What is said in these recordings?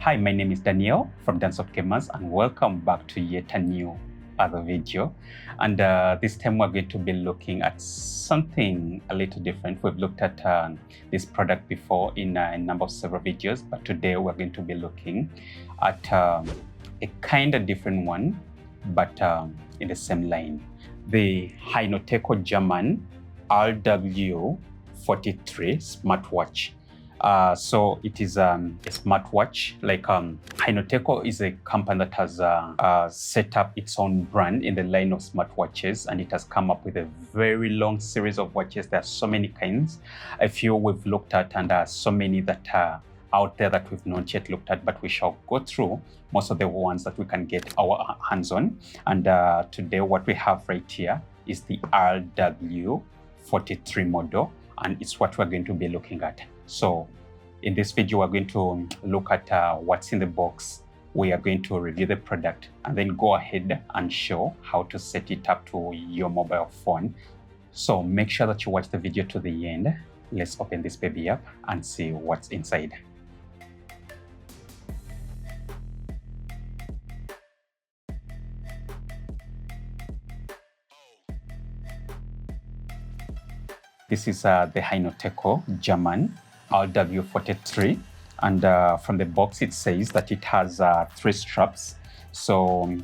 Hi, my name is Daniel from Dance of Gamers, and welcome back to yet a new other video. And this time we're going to be looking at something a little different. We've looked at this product before in a number of several videos, but today we're going to be looking at a kind of different one, but in the same line. The HAINO TEKO German RW43 smartwatch. So it is a smartwatch. Like HAINO TEKO is a company that has set up its own brand in the line of smartwatches, and it has come up with a very long series of watches. There are so many kinds. A few we've looked at, and there are so many that are out there that we've not yet looked at, but we shall go through most of the ones that we can get our hands on. And today what we have right here is the RW43 model, and it's what we're going to be looking at. So in this video, we're going to look at what's in the box. We are going to review the product and then go ahead and show how to set it up to your mobile phone. So make sure that you watch the video to the end. Let's open this baby up and see what's inside. This is the HAINO TEKO German RW43, and from the box it says that it has 3 straps. So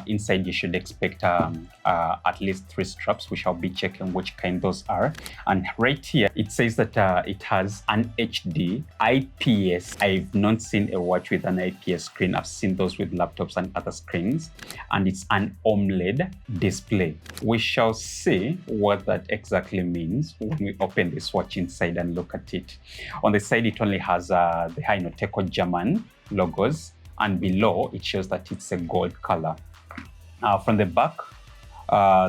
inside you should expect at least 3 straps. We shall be checking which kind those are. And right here it says that it has an HD IPS. I've not seen a watch with an IPS screen. I've seen those with laptops and other screens, and it's an OLED display. We shall see what that exactly means when we open this watch inside and look at it. On the side it only has the HAINO TEKO German logos, and below it shows that it's a gold color. From the back,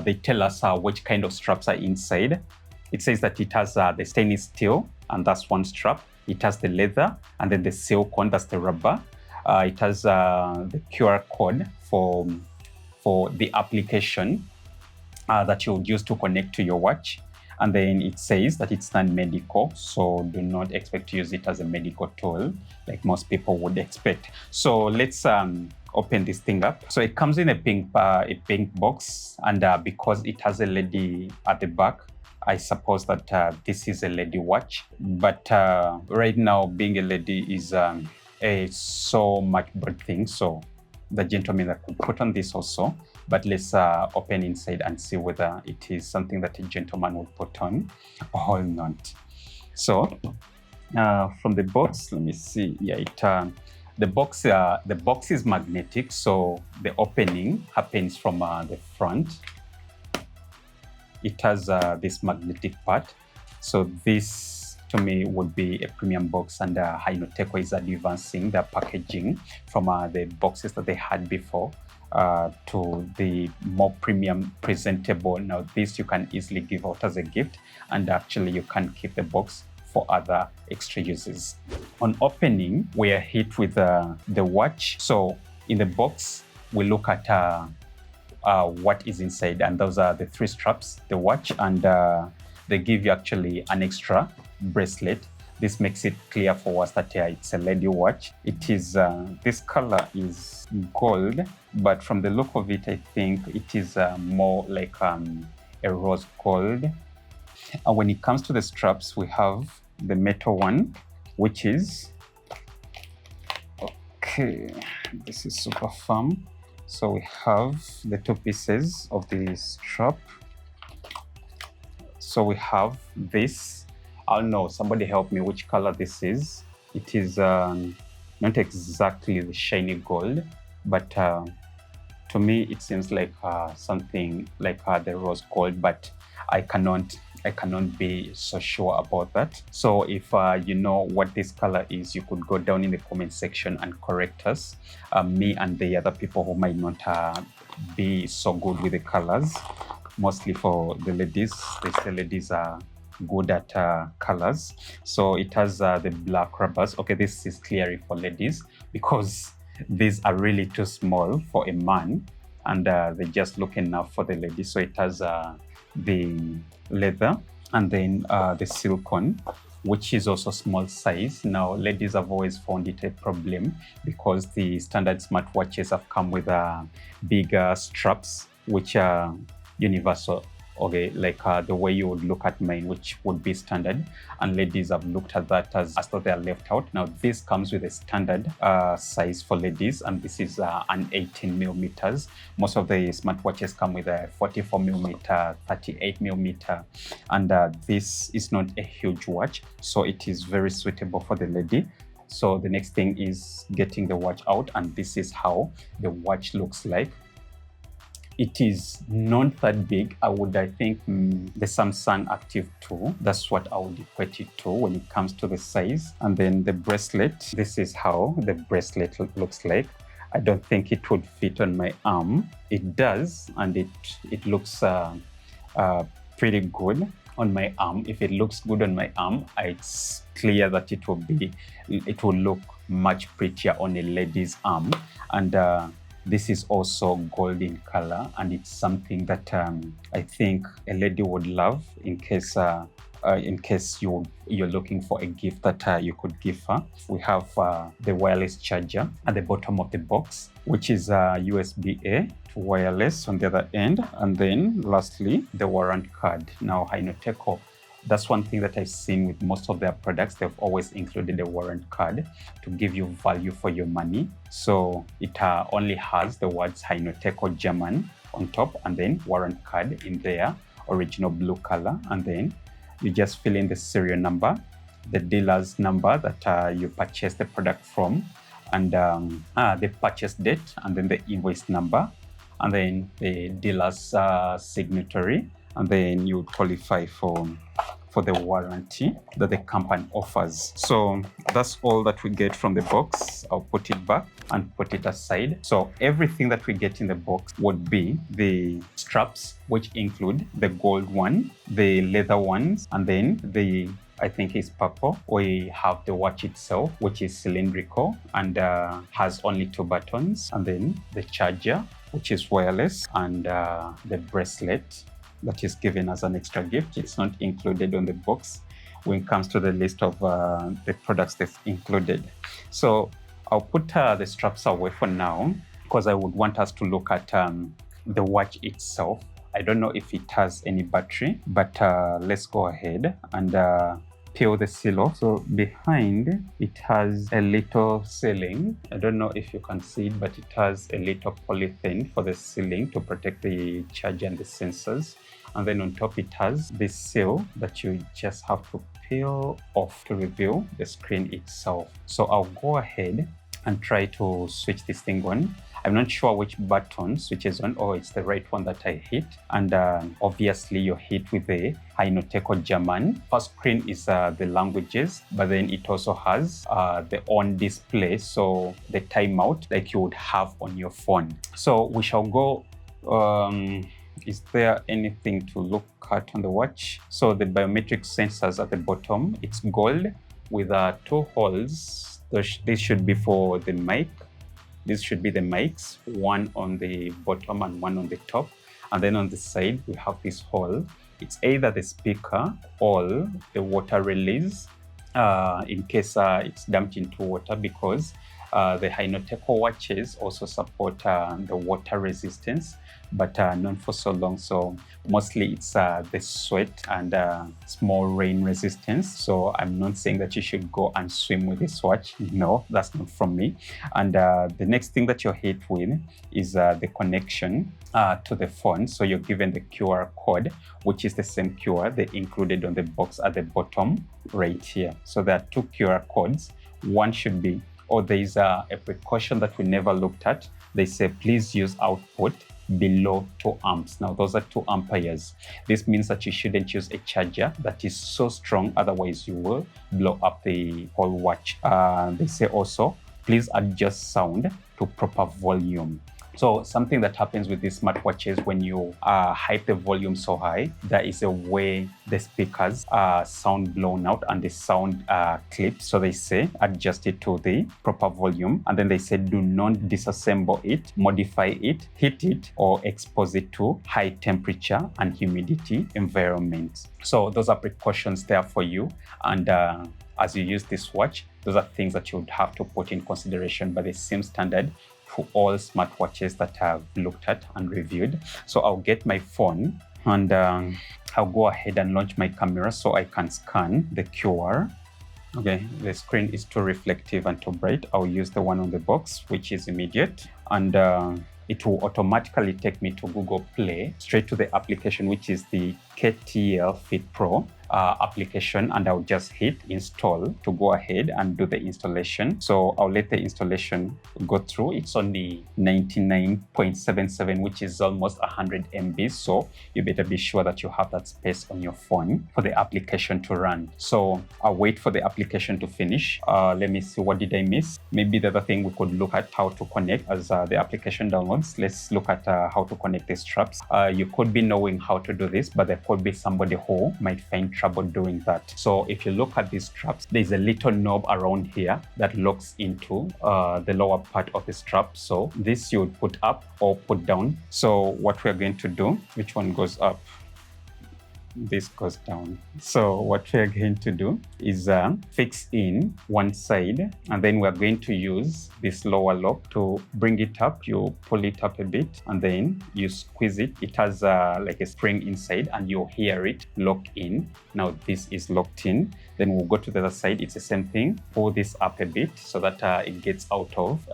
they tell us which kind of straps are inside. It says that it has the stainless steel, and that's one strap. It has the leather, and then the silicone, that's the rubber. It has the QR code for the application that you would use to connect to your watch. And then it says that it's non-medical, so do not expect to use it as a medical tool like most people would expect. So let's open this thing up. So it comes in a pink box, and because it has a LED at the back, I suppose that this is a LED watch. But right now, being a LED is a so much broad thing. So the gentleman that could put on this also. But let's open inside and see whether it is something that a gentleman would put on or not. So from the box, let me see. Yeah, the box is magnetic, so the opening happens from the front. It has this magnetic part. So this, to me, would be a premium box, and HAINO TEKO is advancing their packaging from the boxes that they had before to the more premium presentable. Now this you can easily give out as a gift, and actually you can keep the box for other extra uses. On opening, we are hit with the watch. So in the box, we look at what is inside, and those are the 3 straps, the watch, and they give you actually an extra bracelet. This makes it clear for us that it's a LED watch. It is, this color is gold, but from the look of it, I think it is more like a rose gold. And when it comes to the straps, we have the metal one, which is, okay, this is super firm. So we have the 2 pieces of the strap. So we have this. I don't know, somebody help me which color this is. It is not exactly the shiny gold, but to me it seems like something like the rose gold, but I cannot be so sure about that. So if you know what this color is, you could go down in the comment section and correct us, me and the other people who might not be so good with the colors. Mostly for the ladies, they say ladies are good at colors. So it has the black rubbers. Okay, this is clearly for ladies because these are really too small for a man, and they're just looking enough for the ladies. So it has the leather, and then the silicone which is also small size. Now, ladies have always found it a problem because the standard smartwatches have come with bigger straps, which are universal. Okay, like the way you would look at mine, which would be standard, and ladies have looked at that as though they are left out. Now, this comes with a standard size for ladies, and this is an 18 millimeters. Most of the smartwatches come with a 44 millimeter, 38 millimeter, and this is not a huge watch, so it is very suitable for the lady. So the next thing is getting the watch out, and this is how the watch looks like. It is not that big. I think the Samsung Active 2, that's what I would equate it to when it comes to the size. And then the bracelet, this is how the bracelet looks like. I don't think it would fit on my arm. It does, and it looks pretty good on my arm. If it looks good on my arm, it's clear that it will look much prettier on a lady's arm. And this is also gold in color, and it's something that I think a lady would love in case you're looking for a gift that you could give her. We have the wireless charger at the bottom of the box, which is USB-A to wireless on the other end, and then lastly the warranty card. Now, HAINO TEKO, that's one thing that I've seen with most of their products. They've always included a warranty card to give you value for your money. So it only has the words HAINO TEKO German on top, and then warranty card in their original blue color. And then you just fill in the serial number, the dealer's number that you purchased the product from, and the purchase date, and then the invoice number, and then the dealer's signatory, and then you would qualify for the warranty that the company offers. So that's all that we get from the box. I'll put it back and put it aside. So everything that we get in the box would be the straps, which include the gold one, the leather ones, and then I think it's purple. We have the watch itself, which is cylindrical and has only 2 buttons, and then the charger, which is wireless, and the bracelet that is given as an extra gift. It's not included on the box when it comes to the list of the products they've included. So I'll put the straps away for now because I would want us to look at the watch itself. I don't know if it has any battery, but let's go ahead and peel the seal off. So behind it has a little sealing. I don't know if you can see it, but it has a little polythene for the sealing to protect the charger and the sensors. And then on top it has this seal that you just have to peel off to reveal the screen itself. So I'll go ahead and try to switch this thing on. I'm not sure which button switches on, or it's the right one that I hit. And obviously you hit with the HAINO TEKO German. First screen is the languages, but then it also has the on display, so the timeout like you would have on your phone. So we shall go, is there anything to look at on the watch? So the biometric sensors at the bottom, it's gold with 2 holes. This should be for the mic. This should be the mics, one on the bottom and one on the top. And then on the side, we have this hole. It's either the speaker or the water release in case it's dumped into water, because the HAINO TEKO watches also support the water resistance, but not for so long. So mostly it's the sweat and small rain resistance. So I'm not saying that you should go and swim with this watch. No, that's not from me. And the next thing that you're hit with is the connection to the phone. So you're given the QR code, which is the same QR they included on the box at the bottom right here. So there are 2 QR codes. One should be, there is a precaution that we never looked at. They say, please use output below 2 amps. Now, those are 2 amperes. This means that you shouldn't use a charger that is so strong, otherwise you will blow up the whole watch. They say also, please adjust sound to proper volume. So something that happens with these smartwatches when you hype the volume so high, there is a way the speakers sound blown out and the sound clips. So they say adjust it to the proper volume, and then they say do not disassemble it, modify it, heat it, or expose it to high temperature and humidity environments. So those are precautions there for you, and as you use this watch, those are things that you would have to put in consideration, but they seem standard for all smartwatches that I've looked at and reviewed. So I'll get my phone and I'll go ahead and launch my camera so I can scan the QR. Okay, the screen is too reflective and too bright. I'll use the one on the box, which is immediate, and it will automatically take me to Google Play, straight to the application, which is the KTL Fit Pro application, and I'll just hit install to go ahead and do the installation. So I'll let the installation go through. It's only 99.77, which is almost 100 MB. So you better be sure that you have that space on your phone for the application to run. So I'll wait for the application to finish. Let me see, what did I miss? Maybe the other thing we could look at how to connect as the application downloads. Let's look at how to connect the straps. You could be knowing how to do this, but there could be somebody who might find trouble doing that. So if you look at these straps, there's a little knob around here that locks into the lower part of the strap. So this you would put up or put down. So what we're going to do, which one goes up? This goes down. So what we're going to do is fix in one side, and then we're going to use this lower lock to bring it up. You pull it up a bit and then you squeeze it. It has like a spring inside, and you'll hear it lock in. Now this is locked in. Then we'll go to the other side. It's the same thing. Pull this up a bit so that it gets out of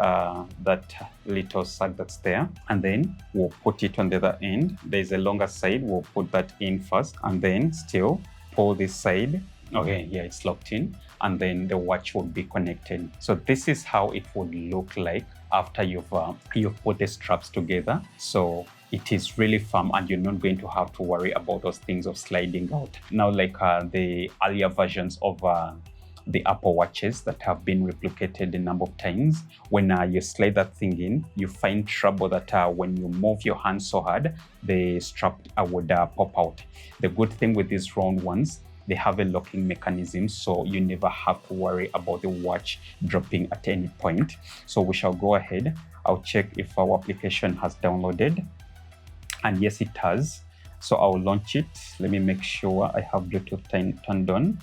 that little sag that's there. And then we'll put it on the other end. There's a longer side. We'll put that in first, and then still pull this side. Okay, yeah, it's locked in. And then the watch will be connected. So this is how it would look like after you've put the straps together. So it is really firm, and you're not going to have to worry about those things of sliding out. Now, like the earlier versions of the Apple Watches that have been replicated a number of times, when you slide that thing in, you find trouble that when you move your hand so hard, the strap would pop out. The good thing with these round ones, they have a locking mechanism, so you never have to worry about the watch dropping at any point. So we shall go ahead. I'll check if our application has downloaded. And yes, it has. So I'll launch it. Let me make sure I have Bluetooth turned on.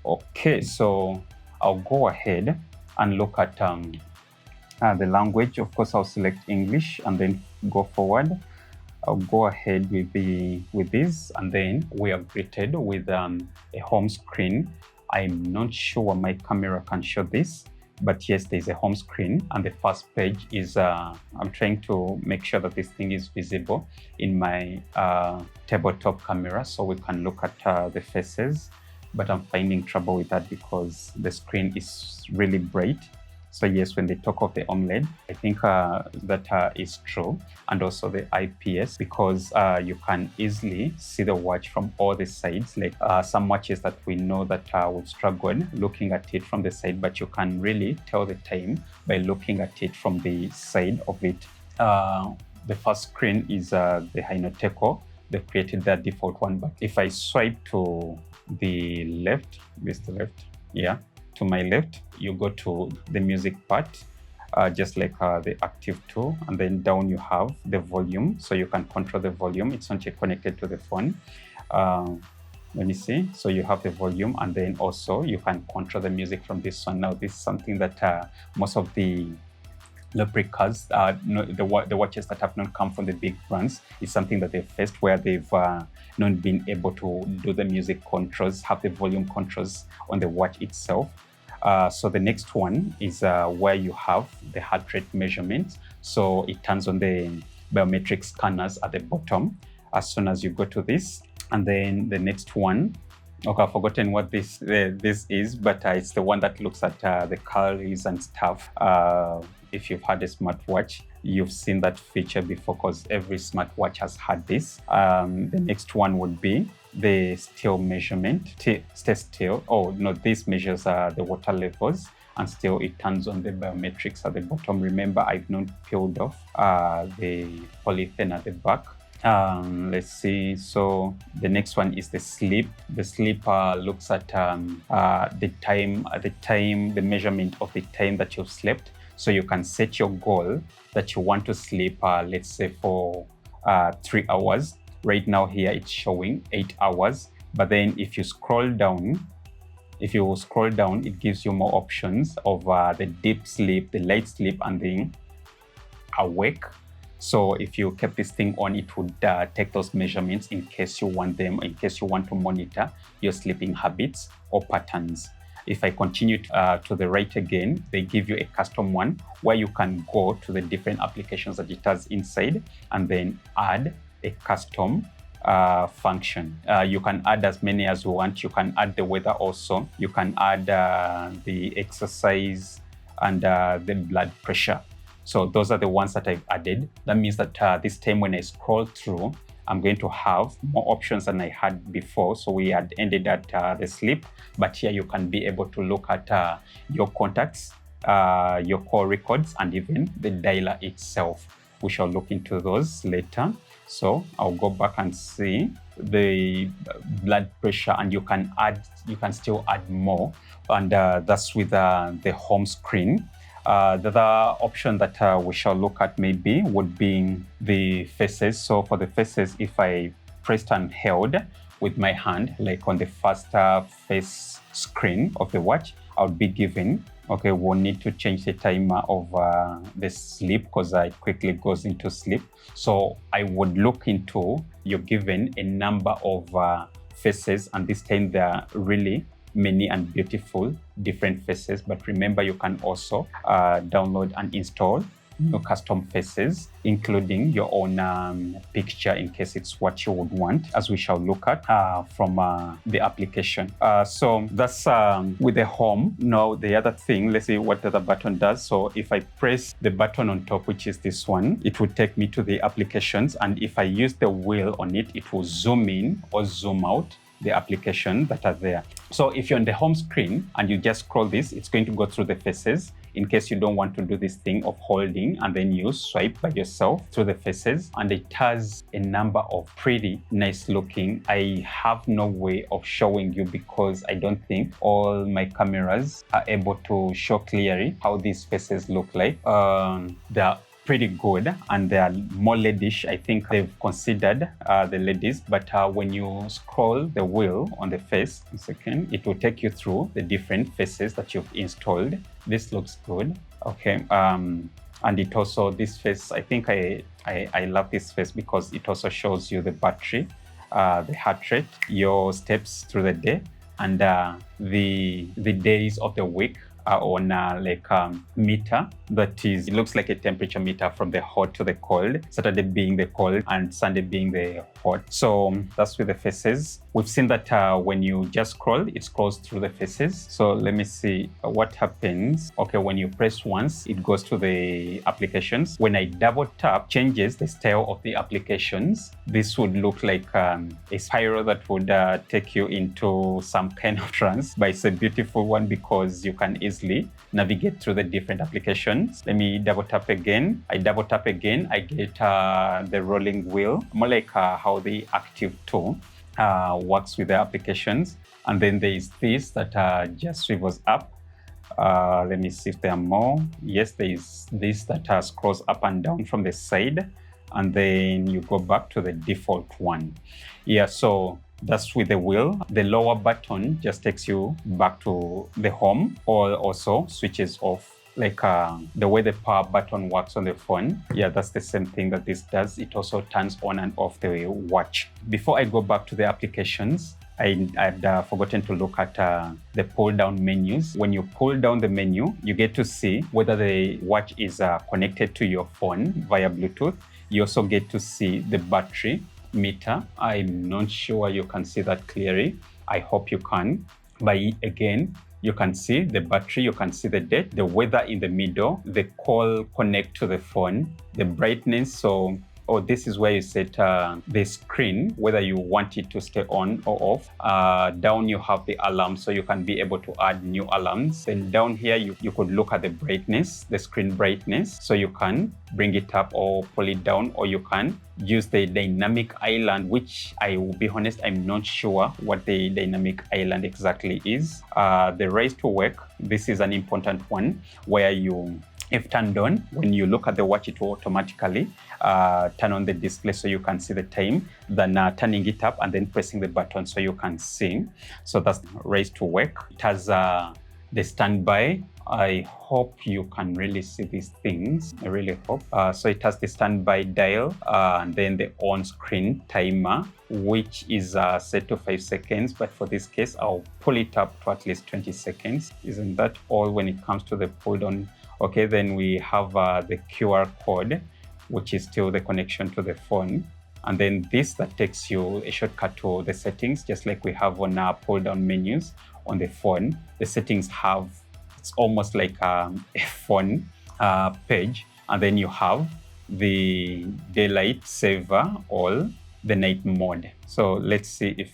Okay, so I'll go ahead and look at the language. Of course, I'll select English and then go forward. I'll go ahead with this, and then we are greeted with a home screen. I'm not sure my camera can show this, but yes, there's a home screen, and the first page is, I'm trying to make sure that this thing is visible in my tabletop camera so we can look at the faces, but I'm finding trouble with that because the screen is really bright. So yes, when they talk of the OLED, I think that is true. And also the IPS, because you can easily see the watch from all the sides. Like some watches that we know that we've struggled looking at it from the side, but you can really tell the time by looking at it from the side of it. The first screen is the HAINO TEKO. They created that default one, but if I swipe to the left, this the left, yeah, to my left, you go to the music part, just like the active tool, and then down you have the volume, so you can control the volume. It's not yet connected to the phone. Let me see. So you have the volume, and then also you can control the music from this one. Now this is something that most of the replicas, the watches that have not come from the big brands, is something that they've faced, where they've not been able to do the music controls, have the volume controls on the watch itself. So the next one is where you have the heart rate measurement. So it turns on the biometric scanners at the bottom as soon as you go to this. And then the next one, okay, I've forgotten what this is, but it's the one that looks at the calories and stuff. If you've had a smartwatch, you've seen that feature before, because every smartwatch has had this. The next one would be the still measurement. Stay still. Oh no, this measures the water levels. and still it turns on the biometrics at the bottom. Remember, I've not peeled off the polythene at the back. Let's see. So the next one is the sleep. The sleep looks at the measurement of the time that you've slept. So you can set your goal that you want to sleep, let's say for 3 hours. Right now here it's showing 8 hours. But then if you scroll down, it gives you more options of the deep sleep, the light sleep, and the awake. So if you kept this thing on, it would take those measurements in case you want them, in case you want to monitor your sleeping habits or patterns. If I continue to the right again, they give you a custom one where you can go to the different applications that it has inside and then add a custom function. You can add as many as you want. You can add the weather also. You can add the exercise and the blood pressure. So those are the ones that I've added. That means that this time when I scroll through, I'm going to have more options than I had before. So we had ended at the sleep, but here you can be able to look at your contacts, your call records, and even the dialer itself. We shall look into those later. So I'll go back and see the blood pressure, and you can still add more, and that's with the home screen. The other option that we shall look at maybe would be the faces. So for the faces, if I pressed and held with my hand, like on the first face screen of the watch, I would be given, okay, we'll need to change the timer of the sleep because it quickly goes into sleep. So I would look into, you're given a number of faces, and this time they're really many and beautiful different faces. But remember, you can also download and install new custom faces, including your own picture in case it's what you would want, as we shall look at from the application. So that's with the home. Now the other thing, let's see what the other button does. So if I press the button on top, which is this one, it will take me to the applications, and if I use the wheel on it, it will zoom in or zoom out the application that are there. So if you're on the home screen and you just scroll this, it's going to go through the faces in case you don't want to do this thing of holding and then you swipe by yourself through the faces. And it has a number of pretty nice looking. I have no way of showing you because I don't think all my cameras are able to show clearly how these faces look like. They're pretty good, and they are more ladish. I think they've considered the ladies, but when you scroll the wheel on the face, a second, it will take you through the different faces that you've installed. This looks good. Okay. And it also, this face, I think I love this face because it also shows you the battery, the heart rate, your steps through the day, and the days of the week on meter. That is, it looks like a temperature meter from the hot to the cold, Saturday being the cold and Sunday being the hot. So that's with the faces. We've seen that when you just scroll, it scrolls through the faces. So let me see what happens. Okay, when you press once, it goes to the applications. When I double tap, changes the style of the applications. This would look like a spiral that would take you into some kind of trance, but it's a beautiful one because you can easily navigate through the different applications. Let me double tap again. I double tap again, I get the rolling wheel, more like how the active tool works with the applications. And then there is this that just swivels up. Let me see if there are more. Yes, there is this that scrolls up and down from the side, and then you go back to the default one. Yeah, so that's with the wheel. The lower button just takes you back to the home, or also switches off, like the way the power button works on the phone. Yeah, that's the same thing that this does. It also turns on and off the watch. Before I go back to the applications, I'd forgotten to look at the pull down menus. When you pull down the menu, you get to see whether the watch is connected to your phone via Bluetooth. You also get to see the battery meter. I'm not sure you can see that clearly. I hope you can. But again, you can see the battery, you can see the date, the weather in the middle, the call connect to the phone, the brightness. So or this is where you set the screen, whether you want it to stay on or off. Down you have the alarm, so you can be able to add new alarms. Then down here you could look at the brightness, the screen brightness, so you can bring it up or pull it down, or you can use the dynamic island, which I will be honest, I'm not sure what the dynamic island exactly is. The raise to wake, this is an important one, where you, if turned on, when you look at the watch, it will automatically turn on the display so you can see the time, then turning it up and then pressing the button so you can see. So that's raise to wake. It has the standby. I hope you can really see these things. I really hope. So it has the standby dial and then the on-screen timer, which is set to 5 seconds. But for this case, I'll pull it up to at least 20 seconds. Isn't that all when it comes to the pull down? Okay, then we have the QR code, which is still the connection to the phone. And then this that takes you a shortcut to the settings, just like we have on our pull down menus on the phone. The settings have, it's almost like a phone page. And then you have the daylight saver or the night mode. So let's see if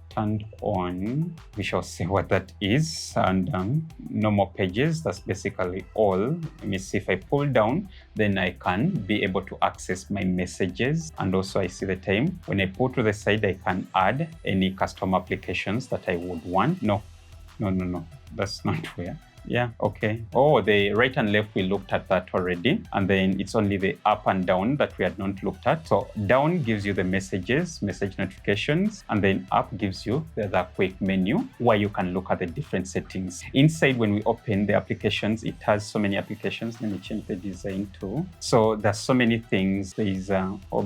turned on, we shall see what that is. And no more pages, that's basically all. Let me see, if I pull down, then I can be able to access my messages, and also I see the time. When I pull to the side, I can add any custom applications that I would want. No, that's not where. Yeah, okay. Oh, the right and left, we looked at that already. And then it's only the up and down that we had not looked at. So down gives you the messages, message notifications, and then up gives you the quick menu where you can look at the different settings. Inside, when we open the applications, it has so many applications. Let me change the design too. So there's so many things. There is,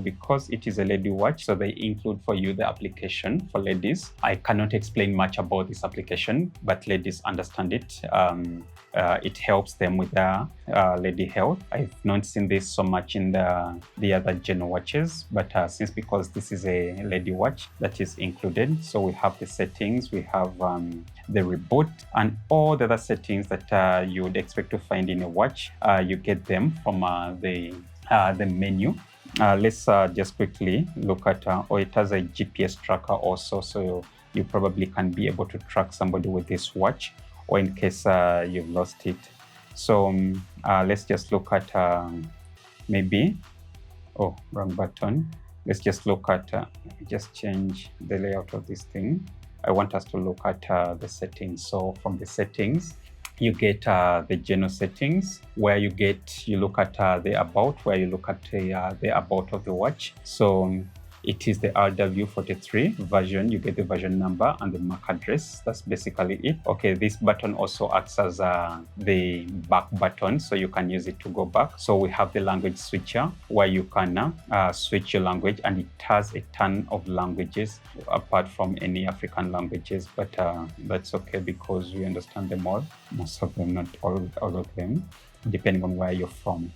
because it is a lady watch, so they include for you the application for ladies. I cannot explain much about this application, but ladies understand it. It helps them with their lady health. I've not seen this so much in the other Gen watches, but because this is a lady watch, that is included. So we have the settings, we have the reboot, and all the other settings that you would expect to find in a watch. You get them from the menu. Let's just quickly look at, it has a GPS tracker also, so you probably can be able to track somebody with this watch, or in case you've lost it. So let's just look at maybe, wrong button. Let's just look at, just change the layout of this thing. I want us to look at the settings. So from the settings, you get the general settings, where you look at the about, where you look at the about of the watch. So it is the RW43 version. You get the version number and the MAC address. That's basically it. Okay, this button also acts as the back button, so you can use it to go back. So we have the language switcher, where you can switch your language, and it has a ton of languages apart from any African languages, but that's okay because we understand them all. Most of them, not all of them, depending on where you're from.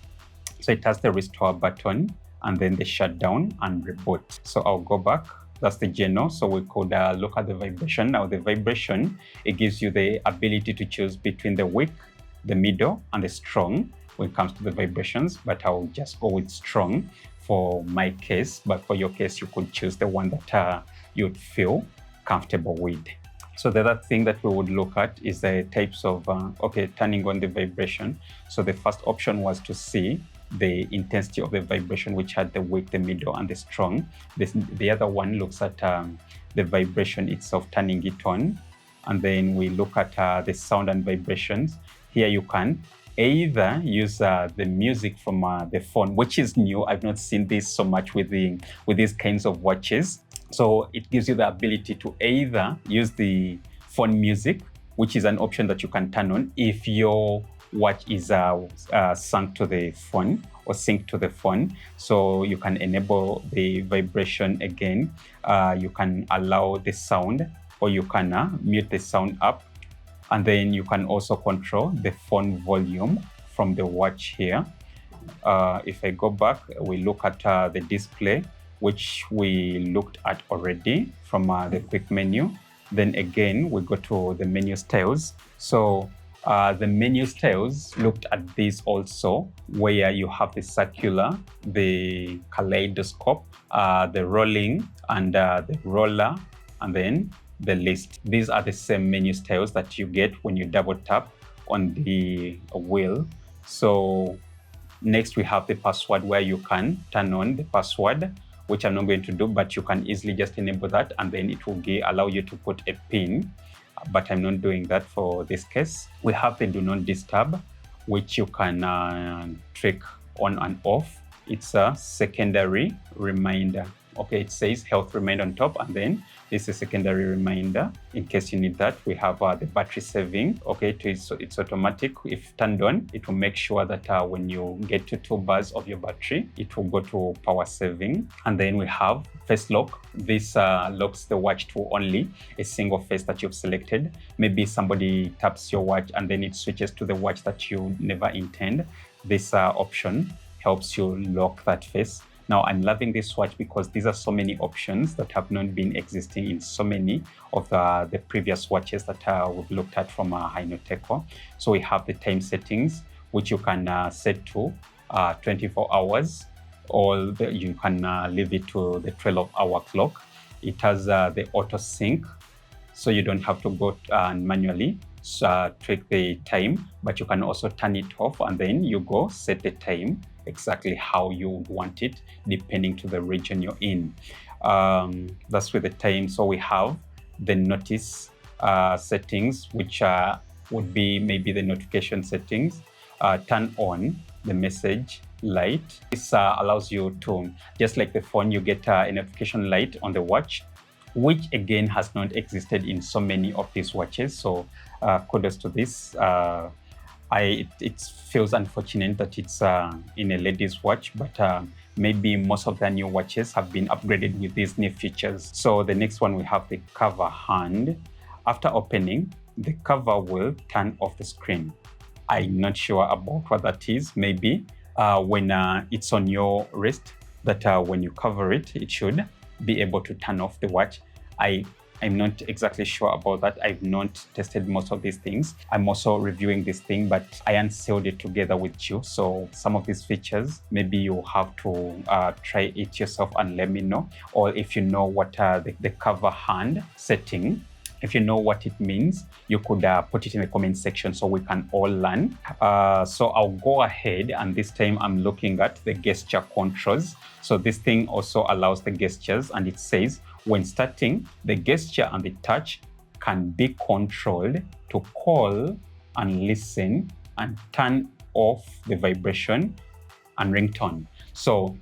So it has the restore button, and then the shutdown and reboot. So I'll go back. That's the general. So we could look at the vibration. Now the vibration, it gives you the ability to choose between the weak, the middle, and the strong when it comes to the vibrations, but I'll just go with strong for my case. But for your case, you could choose the one that you'd feel comfortable with. So the other thing that we would look at is the types of, turning on the vibration. So the first option was to see the intensity of the vibration, which had the weak, the middle, and the strong. The other one looks at the vibration itself, turning it on. And then we look at the sound and vibrations. Here you can either use the music from the phone, which is new. I've not seen this so much with these kinds of watches. So it gives you the ability to either use the phone music, which is an option that you can turn on if your watch is synced to the phone or synced to the phone. So you can enable the vibration again. You can allow the sound, or you can mute the sound up. And then you can also control the phone volume from the watch here. If I go back, we look at the display, which we looked at already from the quick menu. Then again, we go to the menu styles. So The menu styles looked at this also, where you have the circular, the kaleidoscope, the rolling, and the roller, and then the list. These are the same menu styles that you get when you double tap on the wheel. So next we have the password, where you can turn on the password, which I'm not going to do, but you can easily just enable that, and then it will allow you to put a pin, but I'm not doing that for this case. We have the do not disturb, which you can trick on and off. It's a secondary reminder. Okay, it says health reminder on top, and then this is a secondary reminder in case you need that. We have the battery saving. Okay, it's automatic. If turned on, it will make sure that when you get to 2 bars of your battery, it will go to power saving. And then we have face lock. This locks the watch to only a single face that you've selected. Maybe somebody taps your watch and then it switches to the watch that you never intend. This option helps you lock that face. Now, I'm loving this watch because these are so many options that have not been existing in so many of the previous watches that we've looked at from HAINO TEKO. So we have the time settings, which you can set to 24 hours, or you can leave it to the 12-hour clock. It has the auto sync, so you don't have to go and manually tweak the time, but you can also turn it off and then you go set the time exactly how you want it, depending to the region you're in. That's with the time. So we have the notice settings, which would be maybe the notification settings. Turn on the message light. This allows you to, just like the phone, you get a notification light on the watch, which again has not existed in so many of these watches. So kudos to this. It feels unfortunate that it's in a ladies' watch, but maybe most of the new watches have been upgraded with these new features. So the next one, we have the cover hand. After opening, the cover will turn off the screen. I'm not sure about what that is. Maybe when it's on your wrist, that when you cover it, it should be able to turn off the watch. I'm not exactly sure about that. I've not tested most of these things. I'm also reviewing this thing, but I unsealed it together with you. So some of these features, maybe you have to try it yourself and let me know. Or if you know what the cover hand setting, if you know what it means, you could put it in the comment section so we can all learn. So I'll go ahead, and this time I'm looking at the gesture controls. So this thing also allows the gestures, and it says, when starting, the gesture and the touch can be controlled to call and listen and turn off the vibration and ringtone. So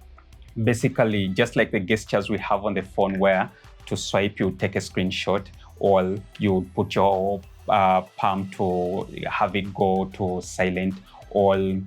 basically, just like the gestures we have on the phone, where to swipe, you take a screenshot, or you put your palm to have it go to silent, or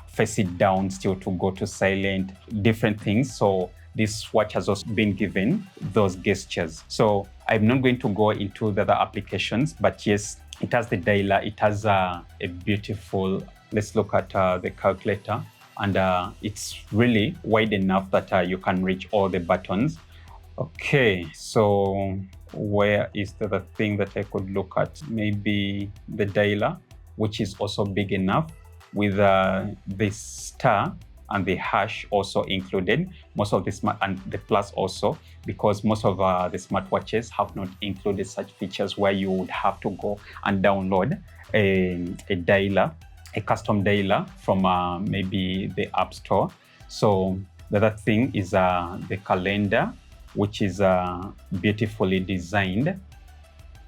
face it down still to go to silent, different things. So this watch has also been given those gestures. So I'm not going to go into the other applications, but yes, it has the dialer. It has a beautiful, let's look at the calculator, and it's really wide enough that you can reach all the buttons. Okay, so where is the other thing that I could look at? Maybe the dialer, which is also big enough, with the star and the hash also included. Most of the and the plus also, because most of the smartwatches have not included such features where you would have to go and download a dialer, a custom dialer from maybe the App Store. So the other thing is the calendar, which is beautifully designed.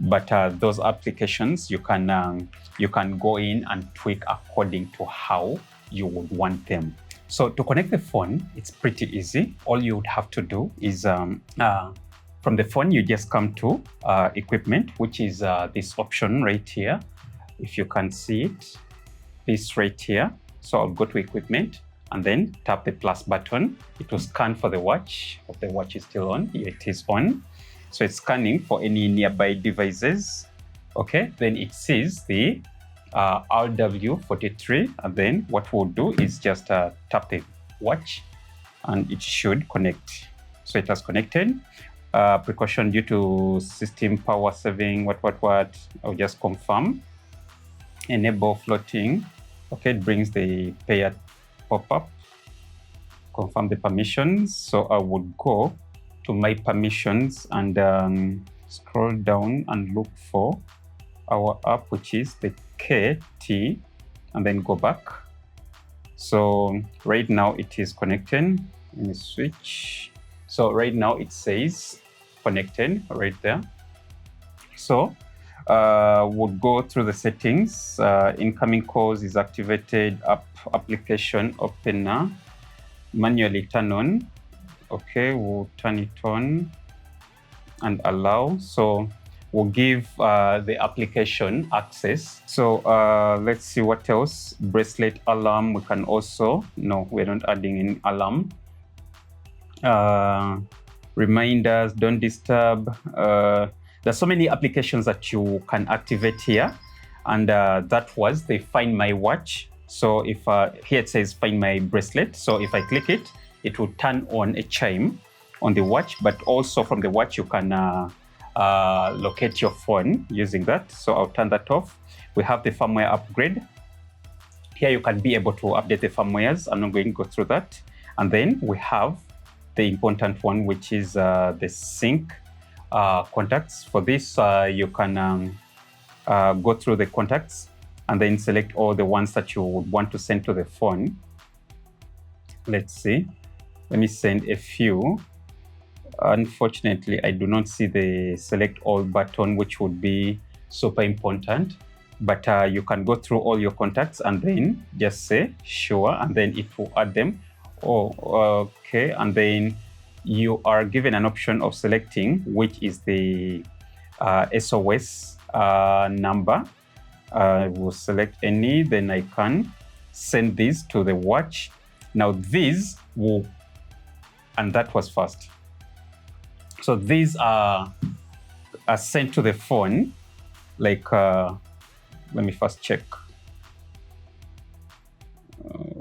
But those applications, you can go in and tweak according to how you would want them. So to connect the phone, it's pretty easy. All you would have to do is from the phone, you just come to equipment, which is this option right here. If you can see it, this right here. So I'll go to equipment and then tap the plus button. It will scan for the watch. If the watch is still on, yeah, it is on. So it's scanning for any nearby devices. Okay, then it sees the RW43, and then what we'll do is just tap the watch and it should connect. So it has connected. Precaution due to system power saving, what. I'll just confirm. enable floating. Okay, it brings the pair pop-up. Confirm the permissions. So I would go to my permissions and scroll down and look for our app, which is the KT, and then go back. So right now it is connected. Let me switch. So right now it says connected right there. So would go through the settings. Incoming calls is activated. Application opener, manually turn on. Okay, we'll turn it on and allow. So we'll give the application access. So let's see what else. Bracelet alarm. We can also, no, we're not adding any alarm. Reminders, don't disturb. There's so many applications that you can activate here. And that was the Find My Watch. So if here it says Find My Bracelet. So if I click it, it will turn on a chime on the watch, but also from the watch you can locate your phone using that. So I'll turn that off. We have the firmware upgrade. Here you can be able to update the firmwares. I'm not going to go through that. And then we have the important one, which is the sync contacts. For this, you can go through the contacts and then select all the ones that you would want to send to the phone. Let's see. Let me send a few. Unfortunately, I do not see the select all button, which would be super important. But you can go through all your contacts and then just say sure, and then it will add them. Oh, okay. And then you are given an option of selecting which is the SOS number. I will select any, then I can send this to the watch. Now these will, and that was fast. So these are sent to the phone. Like, let me first check.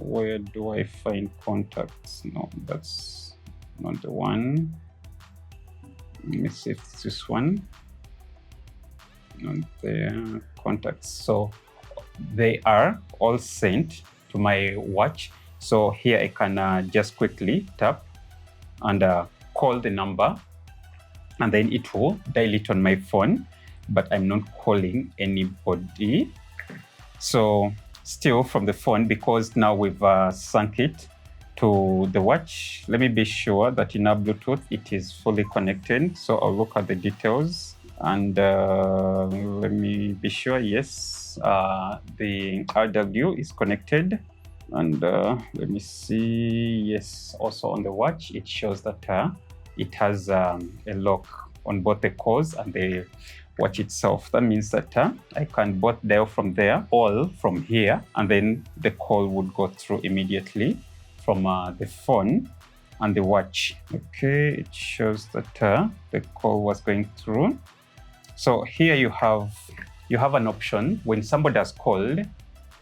Where do I find contacts? No, that's not the one. Let me see if it's this one. Not there. Contacts. So they are all sent to my watch. So here I can just quickly tap and call the number, and then it will dial it on my phone, but I'm not calling anybody. So still from the phone, because now we've sunk it to the watch. Let me be sure that in our Bluetooth it is fully connected. So I'll look at the details and let me be sure. Yes, the RW is connected. And let me see. Yes, also on the watch it shows that it has a lock on both the calls and the watch itself. That means that I can both dial from there or from here, and then the call would go through immediately from the phone and the watch. Okay, it shows that the call was going through. So here you have an option when somebody has called.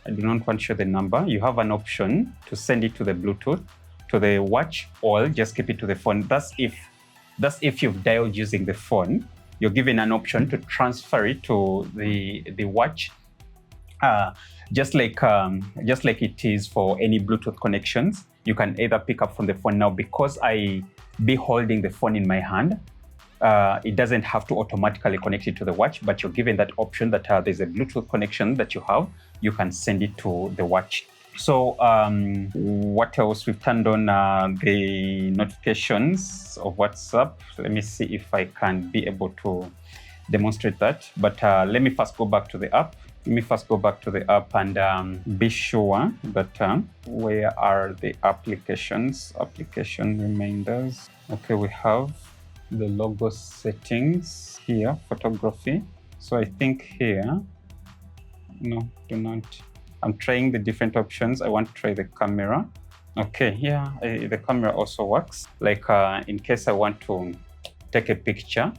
I do not want to show the number. You have an option to send it to the Bluetooth, to the watch, or just keep it to the phone. That's if you've dialed using the phone. You're given an option to transfer it to the watch, just like it is for any Bluetooth connections. You can either pick up from the phone. Now, because I be holding the phone in my hand, it doesn't have to automatically connect it to the watch, but you're given that option that there's a Bluetooth connection that you have. You can send it to the watch. So what else? We've turned on the notifications of WhatsApp. Let me see if I can be able to demonstrate that. But let me first go back to the app. And be sure that where are the applications? Application reminders. Okay, we have the logo settings here, photography. So I think here, no, do not. I'm trying the different options. I want to try the camera. Okay, yeah, the camera also works. Like in case I want to take a picture,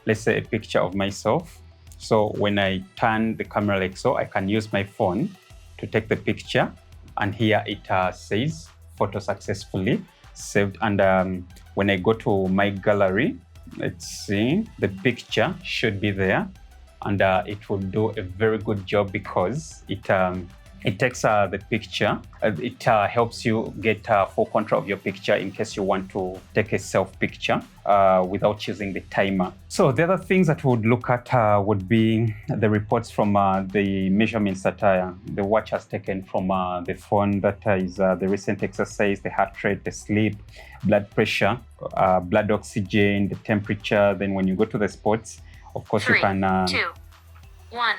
let's say a picture of myself. So when I turn the camera like so, I can use my phone to take the picture. And here it says photo successfully saved. And when I go to my gallery, let's see, the picture should be there. and it will do a very good job because it takes the picture. It helps you get full control of your picture in case you want to take a self picture without using the timer. So the other things that we would look at would be the reports from the measurements that the watch has taken from the phone. That is the recent exercise, the heart rate, the sleep, blood pressure, blood oxygen, the temperature. Then when you go to the sports, of course, 3, you can 2, 1,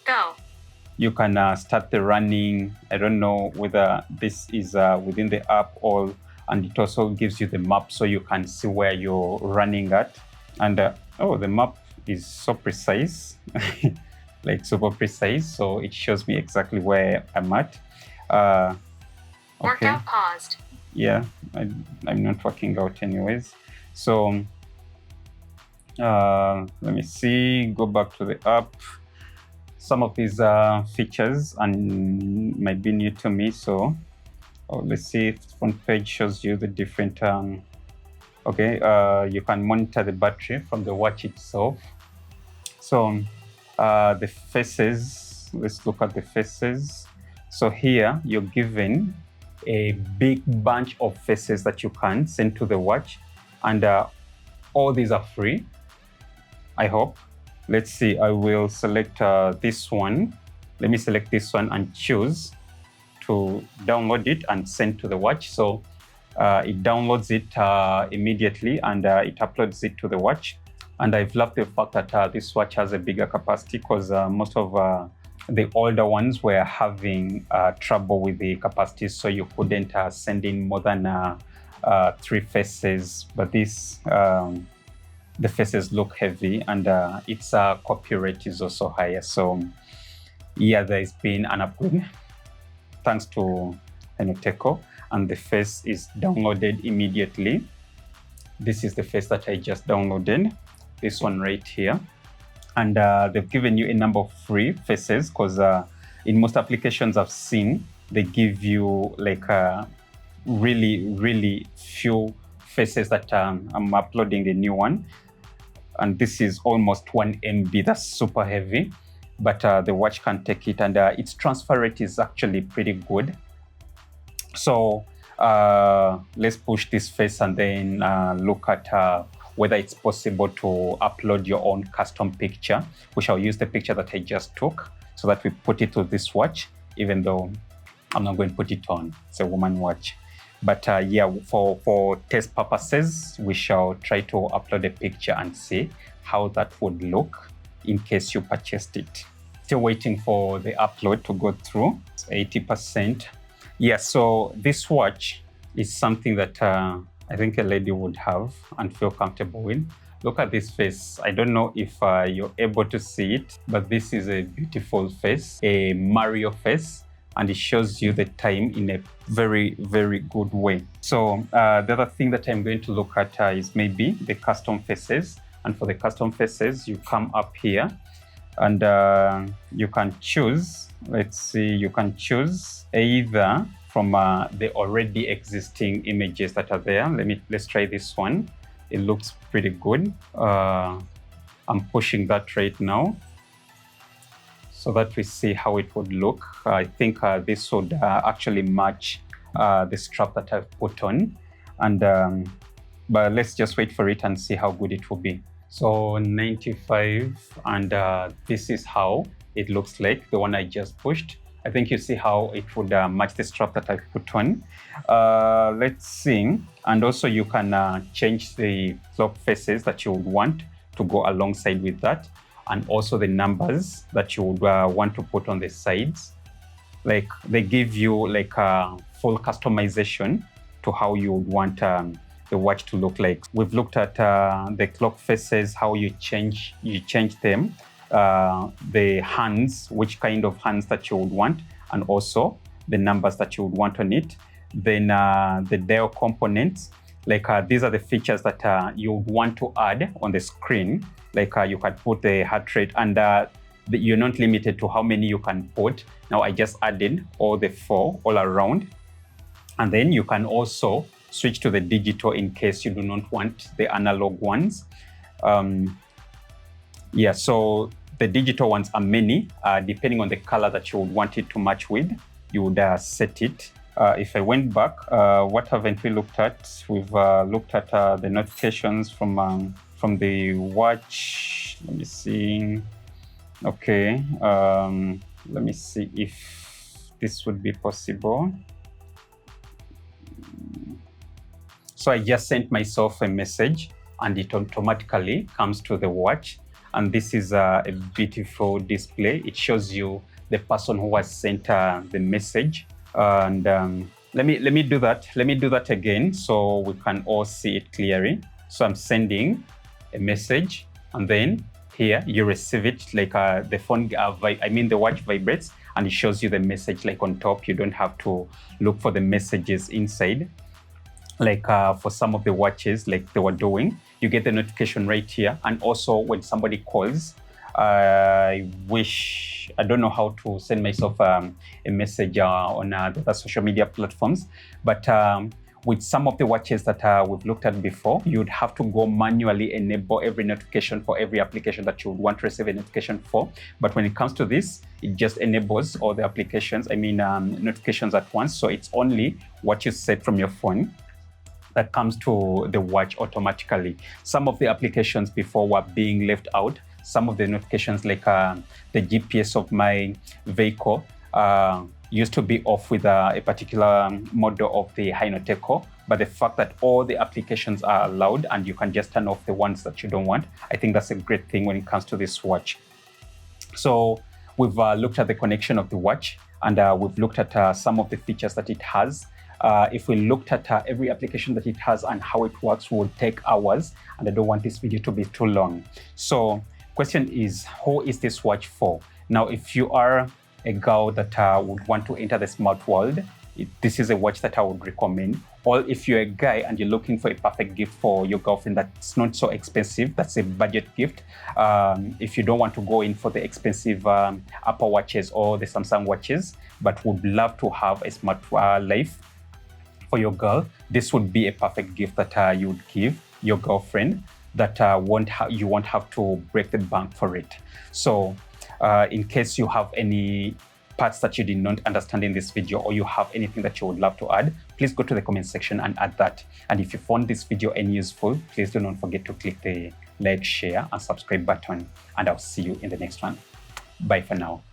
go. You can start the running. I don't know whether this is within the app and it also gives you the map so you can see where you're running at. And oh, the map is so precise, like super precise. So it shows me exactly where I'm at. Okay. Workout paused. Yeah, I'm not working out anyways. So let me see, go back to the app. Some of these features and might be new to me, so let's see if the front page shows you the different you can monitor the battery from the watch itself. So the faces, let's look at the faces. So here you're given a big bunch of faces that you can send to the watch, and all these are free, I hope. Let's see, I will select this one. Let me select this one and choose to download it and send to the watch. So it downloads it immediately and it uploads it to the watch. And I've loved the fact that this watch has a bigger capacity because most of the older ones were having trouble with the capacity, so you couldn't send in more than 3 faces. But this the faces look heavy, and its copy rate is also higher. So yeah, there's been an upgrade thanks to HAINO TEKO, and the face is downloaded immediately. This is the face that I just downloaded, this one right here. And they've given you a number of free faces because in most applications I've seen, they give you like really few faces that I'm uploading the new one. And this is almost 1 MB. That's super heavy, but the watch can take it, and its transfer rate is actually pretty good. So let's push this face and then look at whether it's possible to upload your own custom picture. We shall use the picture that I just took so that we put it to this watch, even though I'm not going to put it on. It's a woman watch. But yeah, for test purposes, we shall try to upload a picture and see how that would look in case you purchased it. Still waiting for the upload to go through. It's 80%. Yeah, so this watch is something that I think a lady would have and feel comfortable with. Look at this face. I don't know if you're able to see it, but this is a beautiful face, a Mario face. And it shows you the time in a very good way. So the other thing that I'm going to look at is maybe the custom faces. And for the custom faces, you come up here and you can choose, let's see, you can choose either from the already existing images that are there. Let's try this one. It looks pretty good. I'm pushing that right now, so that we see how it would look. I think this would actually match the strap that I've put on. And but let's just wait for it and see how good it will be. So 95, and this is how it looks like, the one I just pushed. I think you see how it would match the strap that I've put on. Let's see. And also you can change the clock faces that you would want to go alongside with that, and also the numbers that you would want to put on the sides. Like they give you like a full customization to how you would want the watch to look like. We've looked at the clock faces, how you change them, the hands, which kind of hands that you would want, and also the numbers that you would want on it. Then the dial components, like these are the features that you would want to add on the screen. Like you can put the heart rate, and you're not limited to how many you can put. Now I just added all the 4 all around. And then you can also switch to the digital in case you do not want the analog ones. Yeah, so The digital ones are many, depending on the color that you would want it to match with. You would set it. If I went back, what haven't we looked at? We've looked at the notifications from the watch. Let me see. Okay, let me see if this would be possible. So I just sent myself a message and it automatically comes to the watch. And this is a beautiful display. It shows you the person who has sent the message. And let me do that. Let me do that again so we can all see it clearly. So I'm sending a message, and then here you receive it like the phone, the watch vibrates and it shows you the message like on top. You don't have to look for the messages inside. Like for some of the watches, like they were doing, you get the notification right here. And also when somebody calls, I don't know how to send myself a message on the social media platforms, but with some of the watches that we've looked at before, you'd have to go manually enable every notification for every application that you would want to receive a notification for. But when it comes to this, it just enables all the applications, notifications at once. So it's only what you set from your phone that comes to the watch automatically. Some of the applications before were being left out. Some of the notifications like the GPS of my vehicle used to be off with a particular model of the HAINO TEKO, but the fact that all the applications are allowed and you can just turn off the ones that you don't want, I think that's a great thing when it comes to this watch. So we've looked at the connection of the watch, and we've looked at some of the features that it has. If we looked at every application that it has and how it works, will take hours, and I don't want this video to be too long. So question is, who is this watch for? Now, if you are a girl that would want to enter the smart world, this is a watch that I would recommend. Or if you're a guy and you're looking for a perfect gift for your girlfriend that's not so expensive, that's a budget gift. If you don't want to go in for the expensive Apple watches or the Samsung watches, but would love to have a smart life for your girl, this would be a perfect gift that you would give your girlfriend that you won't have to break the bank for it. So in case you have any parts that you did not understand in this video, or you have anything that you would love to add, please go to the comment section and add that. And if you found this video any useful, please do not forget to click the like, share, and subscribe button. And I'll see you in the next one. Bye for now.